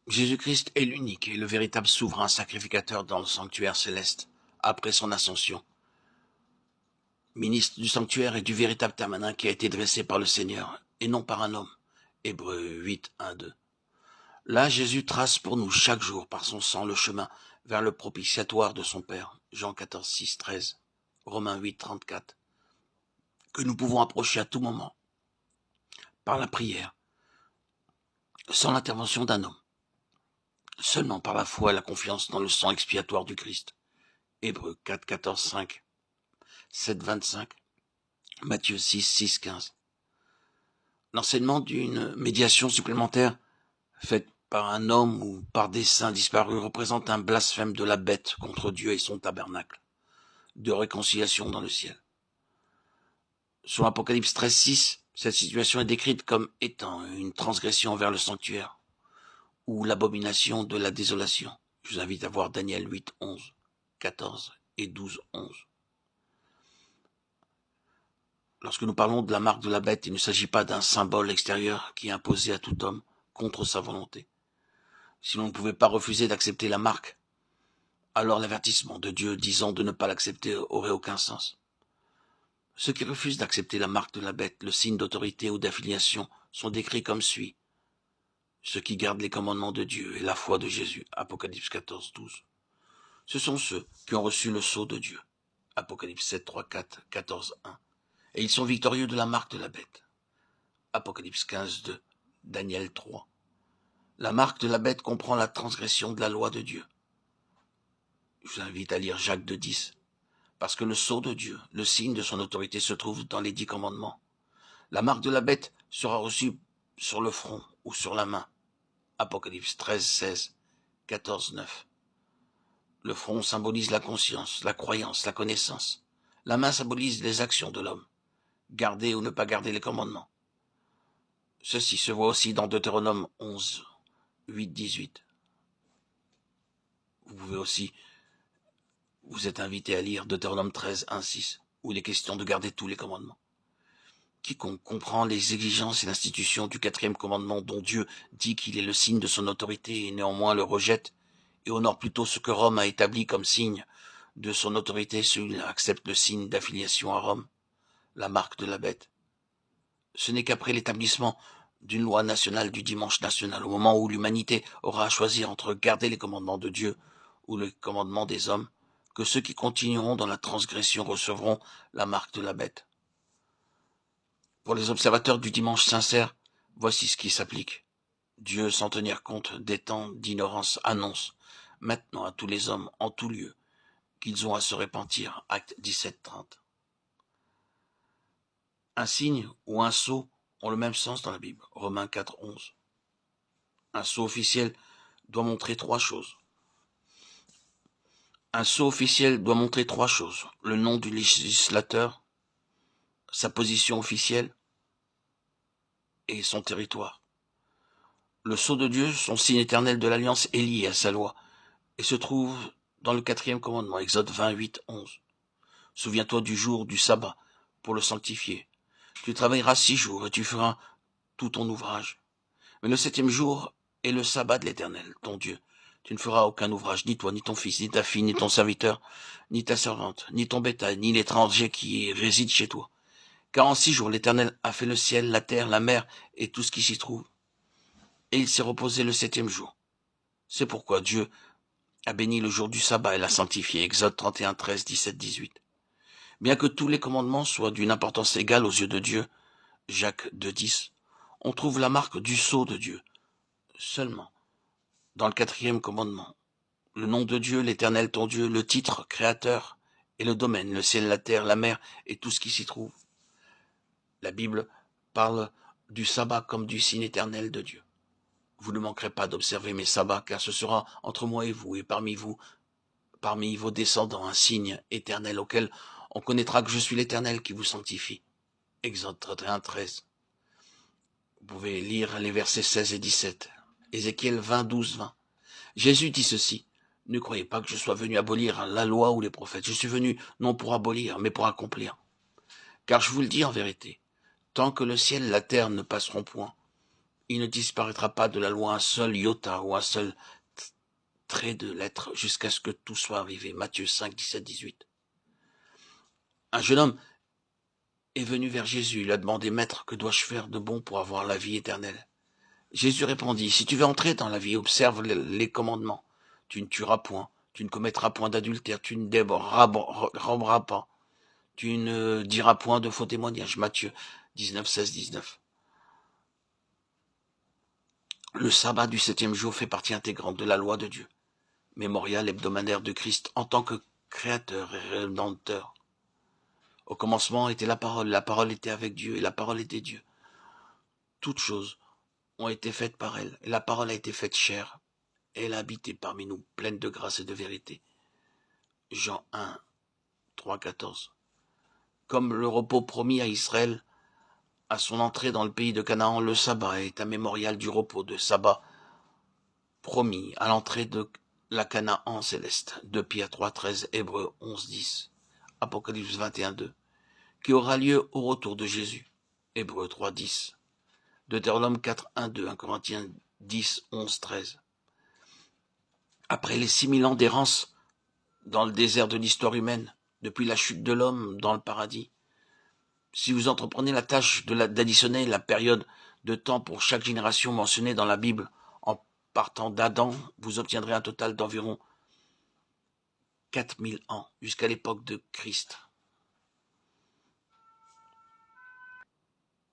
Jésus-Christ est l'unique et le véritable souverain sacrificateur dans le sanctuaire céleste, après son ascension. Ministre du sanctuaire et du véritable tabernacle qui a été dressé par le Seigneur, et non par un homme. Hébreux 8, 1, 2. Là, Jésus trace pour nous chaque jour, par son sang, le chemin vers le propitiatoire de son Père. Jean 14, 6, 13. Romains 8, 34. Que nous pouvons approcher à tout moment, par la prière, sans l'intervention d'un homme, seulement par la foi et la confiance dans le sang expiatoire du Christ. Hébreux 4, 14, 5, 7, 25, Matthieu 6, 6, 15. L'enseignement d'une médiation supplémentaire faite par un homme ou par des saints disparus représente un blasphème de la bête contre Dieu et son tabernacle de réconciliation dans le ciel. Sur Apocalypse 13, 6, cette situation est décrite comme étant une transgression envers le sanctuaire ou l'abomination de la désolation. Je vous invite à voir Daniel 8, 11, 14 et 12, 11. Lorsque nous parlons de la marque de la bête, il ne s'agit pas d'un symbole extérieur qui est imposé à tout homme contre sa volonté. Si l'on ne pouvait pas refuser d'accepter la marque, alors l'avertissement de Dieu disant de ne pas l'accepter aurait aucun sens. Ceux qui refusent d'accepter la marque de la bête, le signe d'autorité ou d'affiliation, sont décrits comme suit. Ceux qui gardent les commandements de Dieu et la foi de Jésus, Apocalypse 14, 12. Ce sont ceux qui ont reçu le sceau de Dieu, Apocalypse 7, 3, 4, 14, 1. Et ils sont victorieux de la marque de la bête, Apocalypse 15, 2, Daniel 3. La marque de la bête comprend la transgression de la loi de Dieu. Je vous invite à lire Jacques 2, 10. Parce que le sceau de Dieu, le signe de son autorité, se trouve dans les 10 commandements. La marque de la bête sera reçue sur le front ou sur la main. Apocalypse 13, 16, 14, 9. Le front symbolise la conscience, la croyance, la connaissance. La main symbolise les actions de l'homme. Garder ou ne pas garder les commandements. Ceci se voit aussi dans Deutéronome 11, 8, 18. Vous êtes invité à lire Deutéronome 13, 1, 6, où il est question de garder tous les commandements. Quiconque comprend les exigences et l'institution du 4e commandement dont Dieu dit qu'il est le signe de son autorité et néanmoins le rejette et honore plutôt ce que Rome a établi comme signe de son autorité, celui-ci accepte le signe d'affiliation à Rome, la marque de la bête. Ce n'est qu'après l'établissement d'une loi nationale du dimanche national, au moment où l'humanité aura à choisir entre garder les commandements de Dieu ou les commandements des hommes, que ceux qui continueront dans la transgression recevront la marque de la bête. Pour les observateurs du dimanche sincère, voici ce qui s'applique. Dieu, sans tenir compte des temps d'ignorance, annonce maintenant à tous les hommes, en tout lieu, qu'ils ont à se repentir. Acte 17, 30. Un signe ou un sceau ont le même sens dans la Bible. Romains 4, 11. Un sceau officiel doit montrer 3 choses. Un sceau officiel doit montrer 3 choses. Le nom du législateur, sa position officielle et son territoire. Le sceau de Dieu, son signe éternel de l'alliance, est lié à sa loi et se trouve dans le 4e commandement, Exode 28, 11. Souviens-toi du jour du sabbat pour le sanctifier. Tu travailleras 6 jours et tu feras tout ton ouvrage. Mais le 7e jour est le sabbat de l'Éternel, ton Dieu. Tu ne feras aucun ouvrage, ni toi, ni ton fils, ni ta fille, ni ton serviteur, ni ta servante, ni ton bétail, ni l'étranger qui réside chez toi. Car en 6 jours, l'Éternel a fait le ciel, la terre, la mer et tout ce qui s'y trouve. Et il s'est reposé le 7e jour. C'est pourquoi Dieu a béni le jour du sabbat et l'a sanctifié. Exode 31, 13, 17, 18. Bien que tous les commandements soient d'une importance égale aux yeux de Dieu, Jacques 2, 10, on trouve la marque du sceau de Dieu. Seulement, dans le 4e commandement, le nom de Dieu, l'Éternel ton Dieu, le titre, créateur, et le domaine, le ciel, la terre, la mer, et tout ce qui s'y trouve. La Bible parle du sabbat comme du signe éternel de Dieu. Vous ne manquerez pas d'observer mes sabbats, car ce sera entre moi et vous, et parmi vos descendants, un signe éternel auquel on connaîtra que je suis l'Éternel qui vous sanctifie. Exode 31, 13. Vous pouvez lire les versets 16 et 17. Ézéchiel 20, 12, 20. Jésus dit ceci. Ne croyez pas que je sois venu abolir la loi ou les prophètes. Je suis venu non pour abolir, mais pour accomplir. Car je vous le dis en vérité, tant que le ciel et la terre ne passeront point, Il ne disparaîtra pas de la loi un seul iota ou un seul trait de lettre jusqu'à ce que tout soit arrivé. Matthieu 5, 17, 18. Un jeune homme est venu vers Jésus. Il a demandé, Maître, que dois-je faire de bon pour avoir la vie éternelle? Jésus répondit, si tu veux entrer dans la vie, observe les commandements. Tu ne tueras point, tu ne commettras point d'adultère, tu ne déroberas pas, tu ne diras point de faux témoignages. Matthieu 19, 16, 19. Le sabbat du 7e jour fait partie intégrante de la loi de Dieu, mémorial hebdomadaire de Christ en tant que créateur et rédempteur. Au commencement était la parole était avec Dieu et la parole était Dieu. Toutes choses ont été faites par elle, et la parole a été faite chair, et elle a habité parmi nous, pleine de grâce et de vérité. Jean 1, 3, 14. Comme le repos promis à Israël, à son entrée dans le pays de Canaan, le sabbat est un mémorial du repos de sabbat promis à l'entrée de la Canaan céleste. 2 Pierre 3, 13, Hébreux 11, 10, Apocalypse 21, 2, qui aura lieu au retour de Jésus. Hébreux 3, 10. Deutéronome 4, 1, 2, 1 Corinthiens 10, 11, 13. Après les 6000 ans d'errance dans le désert de l'histoire humaine, depuis la chute de l'homme dans le paradis, si vous entreprenez la tâche d'additionner la période de temps pour chaque génération mentionnée dans la Bible en partant d'Adam, vous obtiendrez un total d'environ 4000 ans jusqu'à l'époque de Christ.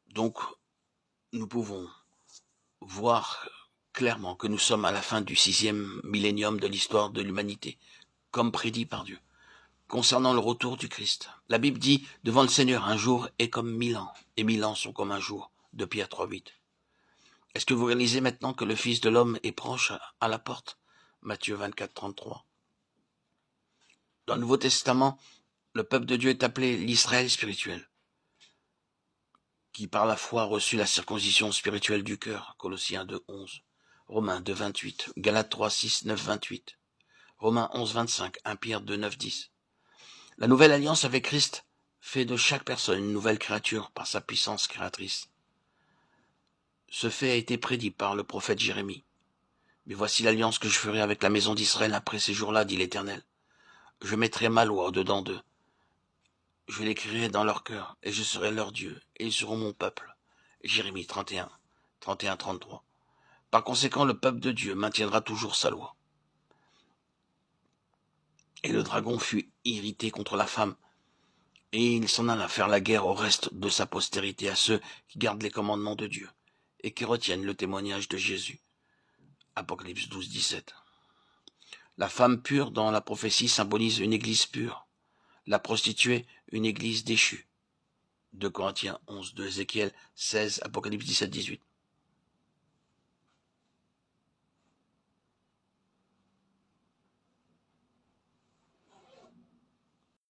Donc, nous pouvons voir clairement que nous sommes à la fin du 6e millénium de l'histoire de l'humanité, comme prédit par Dieu. Concernant le retour du Christ, la Bible dit, devant le Seigneur, un jour est comme 1000 ans, et 1000 ans sont comme un jour, de Pierre 3, 8. Est-ce que vous réalisez maintenant que le Fils de l'homme est proche à la porte? Matthieu 24, 33. Dans le Nouveau Testament, le peuple de Dieu est appelé l'Israël spirituel, qui par la foi a reçu la circoncision spirituelle du cœur, Colossiens 2, 11, Romains 2, 28, Galates 3, 6, 9, 28, Romains 11, 25, 1 Pierre 2, 9, 10. La nouvelle alliance avec Christ fait de chaque personne une nouvelle créature par sa puissance créatrice. Ce fait a été prédit par le prophète Jérémie. Mais voici l'alliance que je ferai avec la maison d'Israël après ces jours-là, dit l'Éternel. Je mettrai ma loi au-dedans d'eux. Je l'écrirai dans leur cœur, et je serai leur Dieu, et ils seront mon peuple. Jérémie 31, 31, 33. Par conséquent, le peuple de Dieu maintiendra toujours sa loi. Et le dragon fut irrité contre la femme, et il s'en alla faire la guerre au reste de sa postérité, à ceux qui gardent les commandements de Dieu, et qui retiennent le témoignage de Jésus. Apocalypse 12, 17. La femme pure dans la prophétie symbolise une église pure. La prostituée, une église déchue. 2 Corinthiens 11, 2 Ézéchiel 16, Apocalypse 17, 18.